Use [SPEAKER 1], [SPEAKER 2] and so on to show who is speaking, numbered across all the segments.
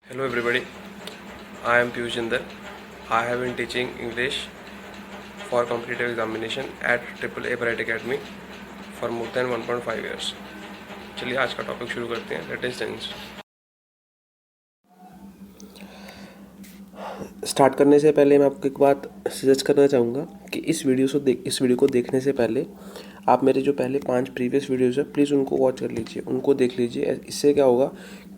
[SPEAKER 1] Hello everybody, I am Piyush Jindal. I have been teaching English for competitive examination at AAA Bright Academy for more than 1.5 years. चलिए आज का topic शुरू करते हैं, that is tense. Start करने से पहले मैं आपको एक बात सजेस्ट करना चाहूँगा कि इस वीडियो को देखने से पहले आप मेरे जो पहले 5 प्रीवियस वीडियोज़ है प्लीज़ उनको वॉच कर लीजिए, उनको देख लीजिए। इससे क्या होगा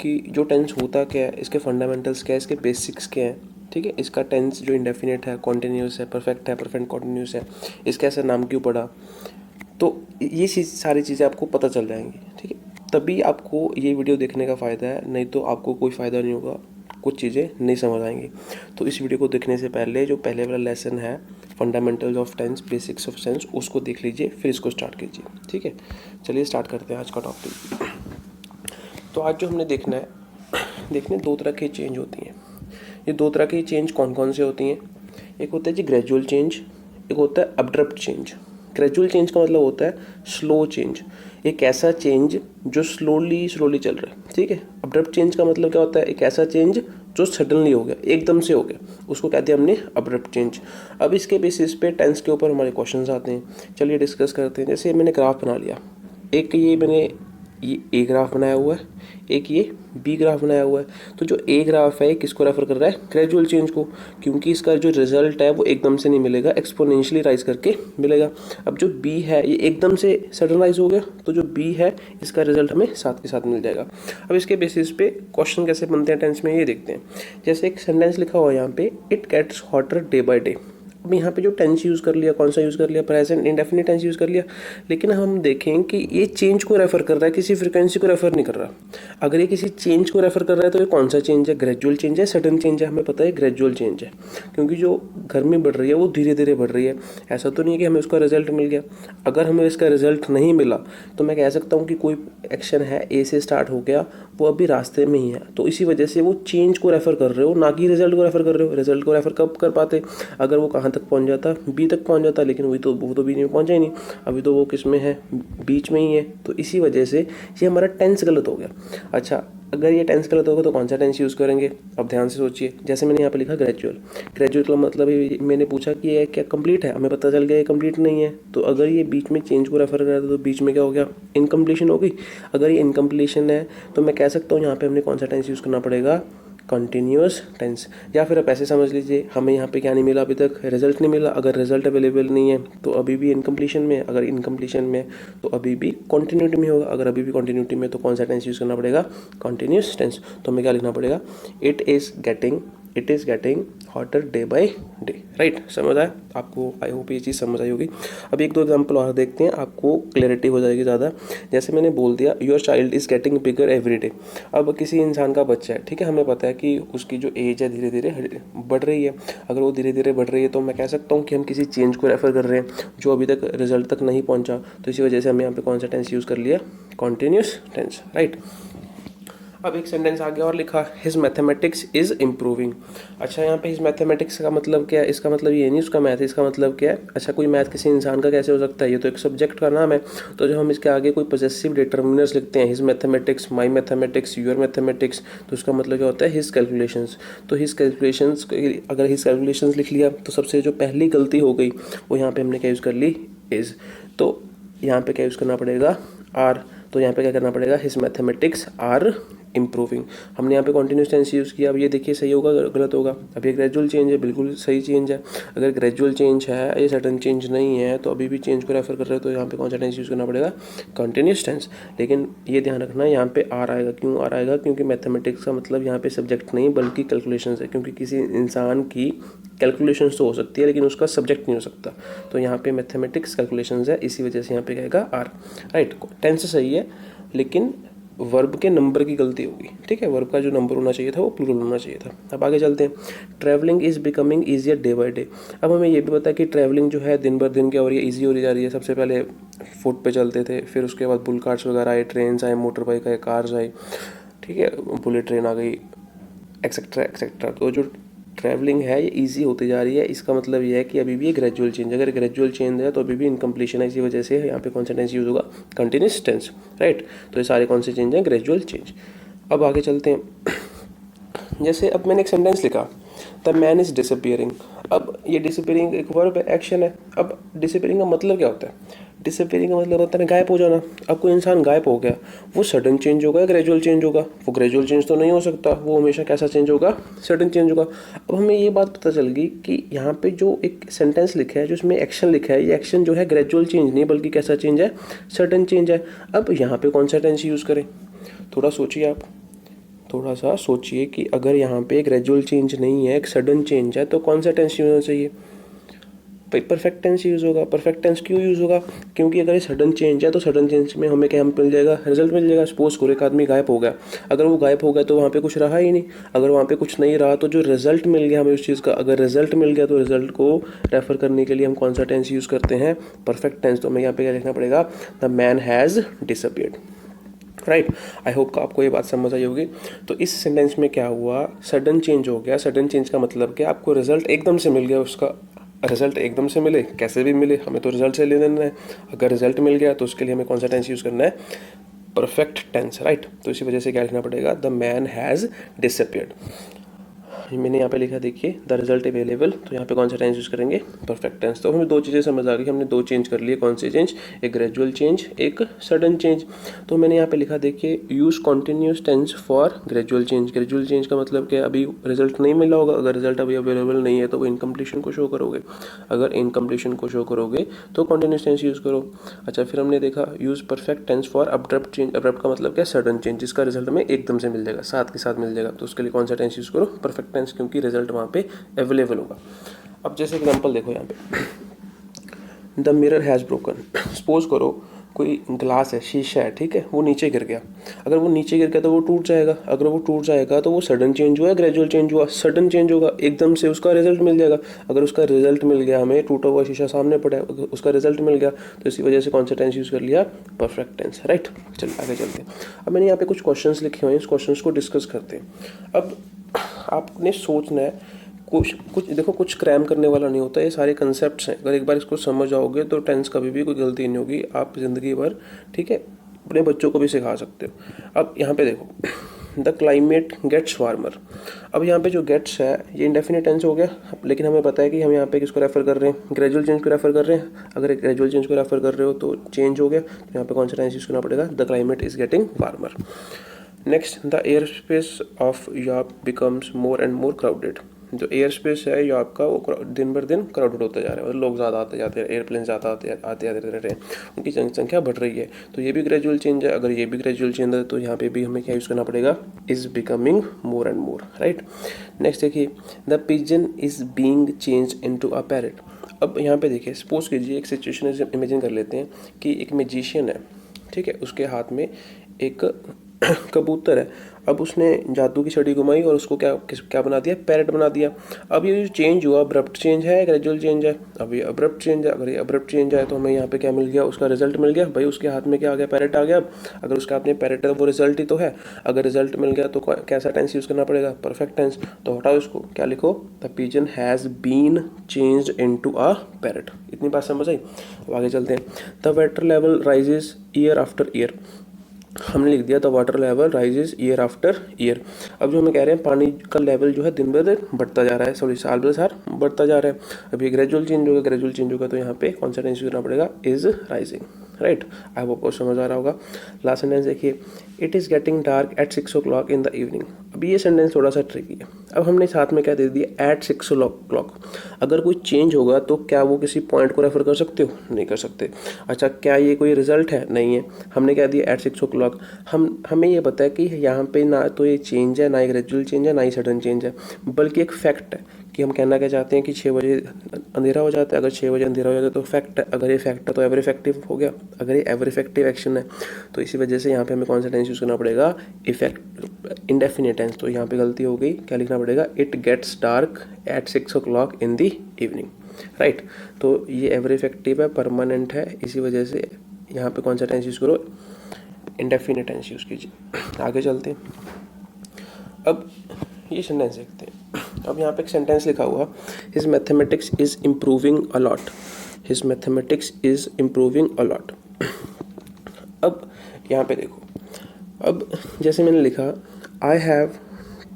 [SPEAKER 1] कि जो टेंस होता क्या है, इसके फंडामेंटल्स क्या है, इसके बेसिक्स क्या है, ठीक है। इसका टेंस जो इंडेफिनिट है, कॉन्टिन्यूस है, परफेक्ट कॉन्टिन्यूस है, इसका ऐसा नाम क्यों पड़ा, तो ये सारी चीज़ें आपको पता चल जाएंगी, ठीक है। तभी आपको ये वीडियो देखने का फ़ायदा है, नहीं तो आपको कोई फ़ायदा नहीं होगा, कुछ चीज़ें नहीं समझ आएंगी। तो इस वीडियो को देखने से पहले जो पहले वाला लेसन है fundamentals of tense, basics of tense, उसको देख लीजिए, फिर इसको स्टार्ट कीजिए, ठीक है। चलिए स्टार्ट करते हैं आज का टॉपिक। तो आज जो हमने देखना है, देखने 2 तरह की चेंज होती हैं। ये 2 तरह की चेंज कौन कौन से होती हैं? एक होता है जी ग्रेजुअल चेंज, एक होता है अब्रप्ट चेंज। ग्रेजुअल चेंज का मतलब होता है स्लो चेंज, एक ऐसा चेंज जो स्लोली चल रहा है, ठीक है। अब्रप्ट चेंज का मतलब क्या होता है? एक ऐसा चेंज जो सडनली हो गया, एकदम से हो गया, उसको कहते हैं हमने अब्रप्ट चेंज। अब इसके बेसिस पे टेंस के ऊपर हमारे क्वेश्चंस आते हैं। चलिए डिस्कस करते हैं। जैसे मैंने ग्राफ बना लिया, एक ये ए ग्राफ बनाया हुआ है, एक ये बी ग्राफ बनाया हुआ है। तो जो ए ग्राफ है किसको रेफर कर रहा है? ग्रेजुअल चेंज को, क्योंकि इसका जो रिजल्ट है वो एकदम से नहीं मिलेगा, एक्सपोनेंशियली राइज करके मिलेगा। अब जो बी है ये एकदम से सडन राइज हो गया, तो जो बी है इसका रिजल्ट हमें साथ के साथ मिल जाएगा। अब इसके बेसिस पे क्वेश्चन कैसे बनते हैं टेंस में, ये देखते हैं। जैसे एक सेंटेंस लिखा हुआ है यहाँ पे, it gets hotter day by day. अब यहाँ पे जो टेंस यूज़ कर लिया, कौन सा यूज़ कर लिया? प्रेजेंट इंडेफिनिट टेंस यूज़ कर लिया। लेकिन हम देखें कि ये चेंज को रेफर कर रहा है, किसी फ्रीक्वेंसी को रेफर नहीं कर रहा। अगर ये किसी चेंज को रेफर कर रहा है तो ये कौन सा चेंज है? ग्रेजुअल चेंज है, सडन चेंज है? हमें पता है ग्रेजुअल चेंज है, क्योंकि जो गर्मी बढ़ रही है वो धीरे धीरे बढ़ रही है। ऐसा तो नहीं है कि हमें उसका रिजल्ट मिल गया। अगर हमें इसका रिजल्ट नहीं मिला तो मैं कह सकता हूँ कि कोई एक्शन है ए से स्टार्ट हो गया, वो अभी रास्ते में ही है, तो इसी वजह से वो चेंज को रेफर कर रहे हो, ना कि रिजल्ट को रेफर कर रहे हो। रिजल्ट को रेफर कब कर पाते? अगर वो कहाँ तक पहुँच जाता? बी तक पहुँच जाता, लेकिन वो तो बी में पहुँचा ही नहीं, अभी तो वो किस में है? बीच में ही है। तो इसी वजह से ये हमारा टेंस गलत हो गया। अच्छा, अगर ये टेंस गलत होगा तो कौन सा टेंस यूज़ करेंगे? अब ध्यान से सोचिए। जैसे मैंने यहाँ पे लिखा ग्रेजुअल का मतलब मैंने पूछा कि ये क्या कंप्लीट है, हमें पता चल गया ये कंप्लीट नहीं है। तो अगर ये बीच में चेंज को रेफर कर रहा था तो बीच में क्या हो गया? इनकम्प्लीशन हो गई। अगर ये इनकम्प्लीशन है तो मैं कह सकता हूँ यहाँ पे हमने कौन सा टेंस यूज़ करना पड़ेगा? Continuous tense. या फिर आप ऐसे समझ लीजिए, हमें यहाँ पे क्या नहीं मिला? अभी तक रिजल्ट नहीं मिला। अगर रिजल्ट अवेलेबल नहीं है तो अभी भी इनकम्प्लीशन में है, अगर इनकम्प्लीशन में तो अभी भी कॉन्टिन्यूटी में होगा। अगर अभी भी कॉन्टिन्यूटी में तो कौन सा टेंस यूज़ करना पड़ेगा? Continuous tense. तो हमें क्या लिखना पड़ेगा? It is getting hotter day by day. Right, समझ आया आपको? आई होप ये चीज़ समझ आई होगी। अब 1-2 एग्जाम्पल और देखते हैं, आपको क्लैरिटी हो जाएगी ज़्यादा। जैसे मैंने बोल दिया your child is getting bigger every day. अब किसी इंसान का बच्चा है, ठीक है, हमें पता है कि उसकी जो एज है धीरे धीरे बढ़ रही है। अगर वो धीरे धीरे बढ़ रही है तो मैं कह सकता हूँ कि हम किसी चेंज को रेफर कर रहे हैं जो अभी तक रिजल्ट तक नहीं पहुँचा। तो इसी वजह से हमें यहाँ पे कौन सा टेंस यूज़ कर लिया? Continuous tense. राइट। अब एक सेंटेंस आगे और लिखा, हिज मैथमेटिक्स इज़ इम्प्रूविंग। अच्छा, यहाँ पे हिज मैथमेटिक्स का मतलब क्या है? इसका मतलब ये नहीं उसका मैथ, इसका मतलब क्या है? अच्छा, कोई मैथ किसी इंसान का कैसे हो सकता है? ये तो एक सब्जेक्ट का नाम है। तो जब हम इसके आगे कोई पॉजेसिव डिटर्मिनर्स लिखते हैं, his mathematics, my mathematics, your mathematics, तो उसका मतलब क्या होता है? His calculations. तो हिज कैलकुलेशंस, अगर हिज कैलकुलेशंस लिख लिया तो सबसे जो पहली गलती हो गई वो यहाँ पे हमने क्या यूज़ कर ली? इज़। तो यहाँ पे क्या यूज़ करना पड़ेगा? आर। तो यहाँ पे क्या करना पड़ेगा? His mathematics are improving. हमने यहाँ पे कॉन्टिन्यूस टेंस यूज़ किया। अब ये देखिए सही होगा गलत होगा? अब ये ग्रेजुअल चेंज है, बिल्कुल सही चेंज है। अगर ग्रेजुअल चेंज है, ये सडन चेंज नहीं है, तो अभी भी चेंज को रेफर कर रहे हो तो यहाँ पे कौन सा टेंस यूज़ करना पड़ेगा? Continuous tense. लेकिन ये ध्यान रखना, यहाँ पे आर आएगा। क्यों आर आएगा? क्योंकि मैथमेटिक्स का मतलब यहाँ पे सब्जेक्ट नहीं बल्कि कैलकुलेशन है, क्योंकि किसी इंसान की कैलकुलेशंस तो हो सकती है लेकिन उसका सब्जेक्ट नहीं हो सकता। तो यहाँ पे मैथमेटिक्स कैलकुलेशंस है, इसी वजह से यहाँ पे कहेगा आर। राइट, टेंस सही है लेकिन वर्ब के नंबर की गलती होगी, ठीक है। वर्ब का जो नंबर होना चाहिए था वो प्लूरल होना चाहिए था। अब आगे चलते हैं। Travelling is becoming easier day by day. अब हमें ये भी पता है कि ट्रैवलिंग जो है दिन बर दिन क्या हो रही है? ईजी हो रही जा रही है। सबसे पहले फुट पे चलते थे, फिर उसके बाद बुल कार्ट्स वगैरह आए, ट्रेन आए, मोटर बाइक आए, कार्स आए, ठीक है, बुलेट ट्रेन आ गई, एक्सेट्रा एक्सेट्रा। तो जो ट्रैवलिंग है ये इजी होती जा रही है। इसका मतलब ये है कि अभी भी ये ग्रेजुअल चेंज, अगर ग्रेजुअल चेंज है तो अभी भी इनकम्प्लीशन है, इसी वजह से यहाँ पे कौन सा टेंस यूज़ होगा? Continuous tense. राइट, तो ये सारे कौन से चेंज हैं? Gradual change. अब आगे चलते हैं। जैसे अब मैंने एक सेंटेंस लिखा, द मैन इज़ डिसअपियरिंग। अब ये डिसअपियरिंग एक वर्ब है, एक्शन है। अब डिसअपियरिंग का मतलब क्या होता है? डिसअपियरिंग का मतलब होता है गायब हो जाना। अब कोई इंसान गायब हो गया, वो सडन चेंज होगा या ग्रेजुअल चेंज होगा? वो ग्रेजुअल चेंज तो नहीं हो सकता, वो हमेशा कैसा चेंज होगा? सडन चेंज होगा। अब हमें ये बात पता चल गई कि यहाँ पे जो एक सेंटेंस लिखा है, जो इसमें एक्शन लिखा है, ये एक्शन जो है ग्रेजुअल चेंज नहीं बल्कि कैसा चेंज है? सडन चेंज है। अब यहाँ पे कौन सा टेंस यूज़ करें? थोड़ा सोचिए आप, थोड़ा सा सोचिए कि अगर यहाँ पे ग्रेजुअल चेंज नहीं है, एक सडन चेंज है, तो कौन सा टेंस यूज़ होना चाहिए? भाई परफेक्ट टेंस यूज़ होगा। परफेक्ट टेंस क्यों यूज़ होगा? क्योंकि अगर ये सडन चेंज है तो सडन चेंज में हमें क्या मिल जाएगा? रिजल्ट मिल जाएगा। सपोज करो एक आदमी गायब हो गया, अगर वो गायब हो गया तो वहाँ पे कुछ रहा ही नहीं। अगर वहाँ पे कुछ नहीं रहा तो जो रिजल्ट मिल गया हमें उस चीज़ का, अगर रिजल्ट मिल गया तो रिजल्ट को रेफर करने के लिए हम कौन सा टेंस यूज़ करते हैं? Perfect tense. तो हमें यहाँ पे क्या लिखना पड़ेगा? The man has disappeared. Right, I hope का आपको ये बात समझ आई होगी। तो इस सेंटेंस में क्या हुआ? सडन चेंज हो गया। सडन चेंज का मतलब क्या? आपको रिजल्ट एकदम से मिल गया। उसका रिजल्ट एकदम से मिले, कैसे भी मिले, हमें तो रिजल्ट से ले लेना है। अगर रिजल्ट मिल गया तो उसके लिए हमें कौन सा टेंस यूज़ करना है? Perfect tense. राइट, तो इसी वजह से क्या लिखना पड़ेगा? The man has disappeared. मैंने यहाँ पे लिखा, देखिए, द रिजल्ट अवेलेबल, तो यहाँ पे कौन सा टेंस यूज़ करेंगे? Perfect tense. तो हमें दो चीज़ें समझ आ गई, हमने दो चेंज कर लिए। कौन से चेंज? एक ग्रेजुअल चेंज, एक सडन चेंज। तो मैंने यहाँ पे लिखा, देखिए, use continuous tense for gradual change. Gradual change का मतलब क्या? अभी रिजल्ट नहीं मिला होगा, अगर रिजल्ट अभी अवेलेबल नहीं है तो वो इनकम्प्लीशन को शो करोगे। अगर इनकम्प्लीशन को शो करोगे तो कॉन्टिन्यूस टेंस यूज़ करो। अच्छा, फिर हमने देखा use perfect tense for abrupt change. Abrupt का मतलब क्या? सडन चेंज, जिसका रिजल्ट हमें एकदम से मिल जाएगा, साथ के साथ मिल जाएगा। तो उसके लिए कौन सा टेंस यूज़ करो? परफेक्ट टेंस, क्योंकि रिजल्ट वहाँ पे अवेलेबल होगा। अब जैसे एग्जांपल देखो यहाँ पे, the mirror has broken. Suppose करो कोई ग्लास है, शीशा है, ठीक है, वो नीचे गिर गया। अगर वो नीचे गिर गया तो वो टूट जाएगा। अगर वो टूट जाएगा तो वो सडन चेंज हुआ, ग्रेजुअल चेंज हुआ? सडन चेंज होगा, एकदम से उसका रिजल्ट मिल जाएगा। अगर उसका रिजल्ट मिल गया, हमें टूटा हुआ शीशा सामने पड़ा है, उसका रिजल्ट मिल गया, तो इसी वजह से कौन सा टेंस यूज़ कर लिया? Perfect tense. राइट, चलिए आगे चलते हैं। अब मैंने यहाँ पे कुछ क्वेश्चंस लिखे हुए हैं, इस क्वेश्चंस को डिस्कस करते हैं। अब आपने सोचना है, कुछ देखो, कुछ क्रैम करने वाला नहीं होता, ये सारे कंसेप्ट्स हैं। अगर एक बार इसको समझ जाओगे तो टेंस कभी भी कोई गलती नहीं होगी, आप ज़िंदगी भर, ठीक है, अपने बच्चों को भी सिखा सकते हो। अब यहाँ पे देखो, द क्लाइमेट गेट्स वार्मर। अब यहाँ पे जो गेट्स है ये इंडेफिनिट टेंस हो गया, लेकिन हमें पता है कि हम यहाँ पे किसको रेफर कर रहे हैं? ग्रेजुअल चेंज को रेफर कर रहे हैं। अगर ग्रेजुअल चेंज को रेफर कर रहे हो तो चेंज हो गया, तो यहाँ पे कौन सा टेंस यूज़ करना पड़ेगा? The climate is getting warmer. Next, the air space of Europe becomes more and more crowded. जो एयर स्पेस है यूरोप का, वो दिन भर दिन क्राउडेड होता जा रहा है, मतलब लोग ज़्यादा आते जाते हैं, एयरप्लेन ज़्यादा आते जाते रहे हैं, उनकी जनसंख्या बढ़ रही है। तो ये भी ग्रेजुअल चेंज है। अगर ये भी ग्रेजुअल चेंज है तो यहाँ पे भी हमें क्या यूज़ करना पड़ेगा? Is becoming more and more. Right, next देखिए, the pigeon is being change into a parrot. अब यहाँ पे देखिए, सपोज कीजिए एक सिचुएशन इमेजिन कर लेते हैं कि एक मैजिशियन है, ठीक है, उसके हाथ में एक कबूतर है। अब उसने जादू की छड़ी घुमाई और उसको क्या बना दिया? पैरट बना दिया। अब ये जो चेंज हुआ, अब्रप्ट चेंज है, ग्रेजुअल चेंज है? अब ये अब्रप्ट चेंज है। अगर ये अब्रप्ट चेंज है तो हमें यहाँ पे क्या मिल गया? उसका रिजल्ट मिल गया। भाई उसके हाथ में क्या आ गया? पैरट आ गया। अब अगर उसके हाथ में पैरट है तो वो रिजल्ट ही तो है। अगर रिजल्ट मिल गया तो कैसा टेंस यूज़ करना पड़ेगा? Perfect tense. तो हटाओ इसको, क्या लिखो? The pigeon has been changed into a parrot. इतनी बात समझ आई? अब आगे चलते हैं। The water level rises year after year. हमने लिख दिया the water level rises year after year. अब जो हमें कह रहे हैं, पानी का लेवल जो है दिन ब दिन बढ़ता जा रहा है, सॉरी साल ब साल बढ़ता जा रहा है। अभी ग्रेजुअल चेंज होगा, ग्रेजुअल चेंज होगा तो यहाँ पे कौन सा टेंस करना पड़ेगा? Is rising. Right, I hope आपको समझ आ रहा होगा। लास्ट सेंटेंस देखिए, it is getting dark at 6 o'clock in the evening. अब ये सेंटेंस थोड़ा सा ट्रिकी है। अब हमने साथ में क्या दे दिया? Eight 6 o'clock। अगर कोई चेंज होगा तो क्या वो किसी पॉइंट को रेफर कर सकते हो? नहीं कर सकते। अच्छा, क्या ये कोई रिजल्ट है? नहीं है। हमने क्या दिया? Eight 6 o'clock। हमें ये पता है कि यहाँ पे ना तो ये चेंज है, ना ही ग्रेजुअल चेंज है, ना ही सडन चेंज है, बल्कि एक फैक्ट है कि हम कहना क्या चाहते हैं कि 6 बजे अंधेरा हो जाता है। अगर 6 बजे अंधेरा हो जाता है तो फैक्ट है। अगर ये फैक्ट है तो एवर इफेक्टिव हो गया। अगर ये एवर इफेक्टिव एक्शन है तो इसी वजह से यहाँ पे हमें कौन सा टेंस यूज़ करना पड़ेगा? Effect indefinite tense. तो यहाँ पे गलती हो गई, क्या लिखना पड़ेगा? It gets dark at 6 o'clock in the evening. Right, तो ये एवर इफेक्टिव है, परमानेंट है, इसी वजह से यहाँ पे कौन सा टेंस यूज़ करो? इंडेफिनिट टेंस यूज़ कीजिए। आगे चलते हैं। अब ये सेंटेंस देखते हैं। अब यहाँ पे एक सेंटेंस लिखा हुआ, his mathematics is improving a lot. His mathematics is improving a lot. अब यहाँ पे देखो, अब जैसे मैंने लिखा, आई हैव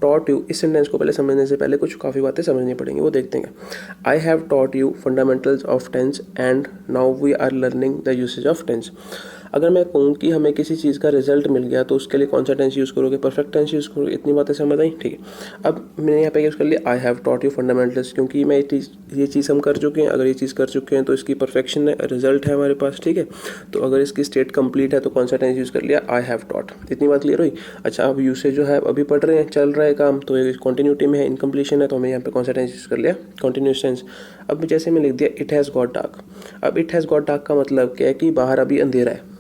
[SPEAKER 1] टॉट यू, इस सेंटेंस को पहले समझने से पहले कुछ काफ़ी बातें समझनी पड़ेंगी, वो देखते हैं। I have taught you fundamentals of tense and now we are learning the usage of tense. अगर मैं कहूँ कि हमें किसी चीज़ का रिजल्ट मिल गया तो उसके लिए कौन सा टेंस यूज़ करोगे? परफेक्ट टेंस यूज़ करोगे। इतनी बातें समझ आई? ठीक है। अब मैंने यहाँ पे यूज़ कर लिया आई हैव टॉट यू फंडामेंटल्स, क्योंकि मैं ये चीज़ हम कर चुके हैं। अगर ये चीज़ कर चुके हैं तो इसकी परफेक्शन है, रिजल्ट है हमारे पास, ठीक है। तो अगर इसकी स्टेट कंप्लीट है तो कौन सा टेंस यूज़ कर लिया? आई हैव टॉट। इतनी बात क्लियर हुई? अच्छा, अब यूसेज जो है अभी पढ़ रहे हैं, चल रहा है काम, तो ये कॉन्टिन्यूटी में है, इनकम्प्लीशन है, तो हमें यहाँ पे कौन सा टेंस यूज़ कर लिया? Continuous tense. अब जैसे मैं लिख दिया इट हैज़ गॉट डार्क। अब इट हैज़ गॉट डार्क का मतलब क्या है कि बाहर अभी अंधेरा है।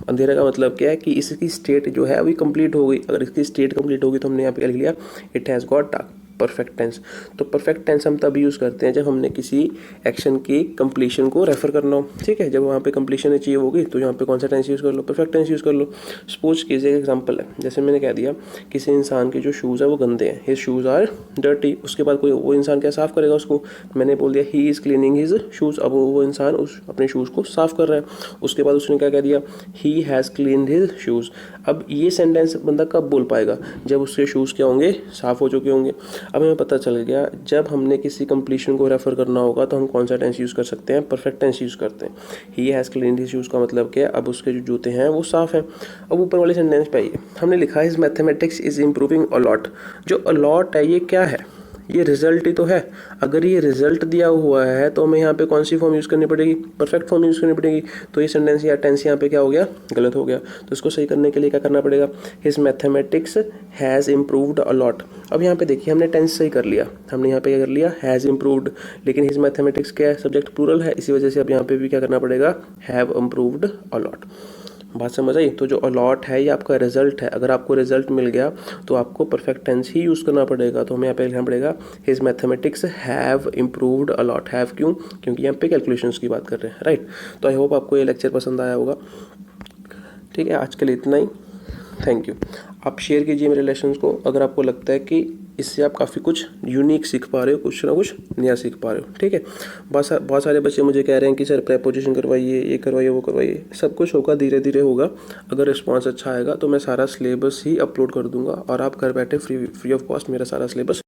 [SPEAKER 1] अंधेरे का मतलब क्या है कि इसकी स्टेट जो है अभी कंप्लीट हो गई। अगर इसकी स्टेट कंप्लीट होगी तो हमने यहाँ पे लिख लिया it has got dark, perfect tense. तो परफेक्ट टेंस हम तब यूज़ करते हैं जब हमने किसी एक्शन की कंप्लीशन को रेफर करना हो, ठीक है। जब वहाँ पे कंप्लीशन अचीव होगी तो यहाँ पे कौन सा टेंस यूज़ कर लो? परफेक्ट टेंस यूज़ कर लो। सपोज कीजिए एक एग्जांपल है, जैसे मैंने कह दिया किसी इंसान के जो शूज़ है वो गंदे हैं, हिज शूज़ आर डर्टी। उसके बाद कोई वो इंसान क्या साफ़ करेगा उसको? मैंने बोल दिया he is cleaning his shoes. अब वो इंसान उस अपने शूज़ को साफ़ कर रहा है। उसके बाद उसने क्या कह दिया? He has cleaned his shoes. अब ये सेंटेंस बंदा कब बोल पाएगा? जब उसके शूज़ क्या होंगे? साफ़ हो चुके होंगे। अब हमें पता चल गया जब हमने किसी कंप्लीशन को रेफर करना होगा तो हम कौन सा टेंस यूज़ कर सकते हैं? परफेक्ट टेंस यूज़ करते हैं। He has cleaned his shoes का मतलब क्या है? अब उसके जो जूते हैं वो साफ़ हैं। अब ऊपर वाले सेंटेंस पे आइए, हमने लिखा है his mathematics is improving a lot. जो अलॉट है ये क्या है? ये रिजल्ट ही तो है। अगर ये रिजल्ट दिया हुआ है तो हमें यहाँ पे कौन सी फॉर्म यूज़ करनी पड़ेगी? परफेक्ट फॉर्म यूज़ करनी पड़ेगी। तो ये सेंटेंस या टेंस यहाँ पे क्या हो गया? गलत हो गया। तो इसको सही करने के लिए क्या करना पड़ेगा? His mathematics has improved a lot. अब यहाँ पे देखिए हमने टेंस सही कर लिया, हमने यहाँ पे क्या कर लिया? Has improved. लेकिन हिज मैथमेटिक्स क्या है? सब्जेक्ट प्लूरल है, इसी वजह से अब यहाँ पे भी क्या करना पड़ेगा? Have improved a lot. बात समझ आई? तो जो अलॉट है ये आपका रिजल्ट है। अगर आपको रिजल्ट मिल गया तो आपको परफेक्ट टेंस ही यूज़ करना पड़ेगा। तो हमें यहाँ पे लिखना पड़ेगा his mathematics have improved a lot. Have क्यों? क्योंकि यहाँ पे कैलकुलेशंस की बात कर रहे हैं, राइट। तो आई होप आपको ये लेक्चर पसंद आया होगा। ठीक है, आज के लिए इतना ही। Thank you. आप शेयर कीजिए मेरे लेसन्स को अगर आपको लगता है कि इससे आप काफ़ी कुछ यूनिक सीख पा रहे हो, कुछ ना कुछ नया सीख पा रहे हो, ठीक है। बहुत सारे बच्चे मुझे कह रहे हैं कि सर प्रेपोजिशन करवाइए, ये करवाइए, वो करवाइए। सब कुछ होगा, धीरे धीरे होगा। अगर रिस्पॉन्स अच्छा आएगा तो मैं सारा सिलेबस ही अपलोड कर दूंगा और आप घर बैठे फ्री ऑफ कॉस्ट मेरा सारा सिलेबस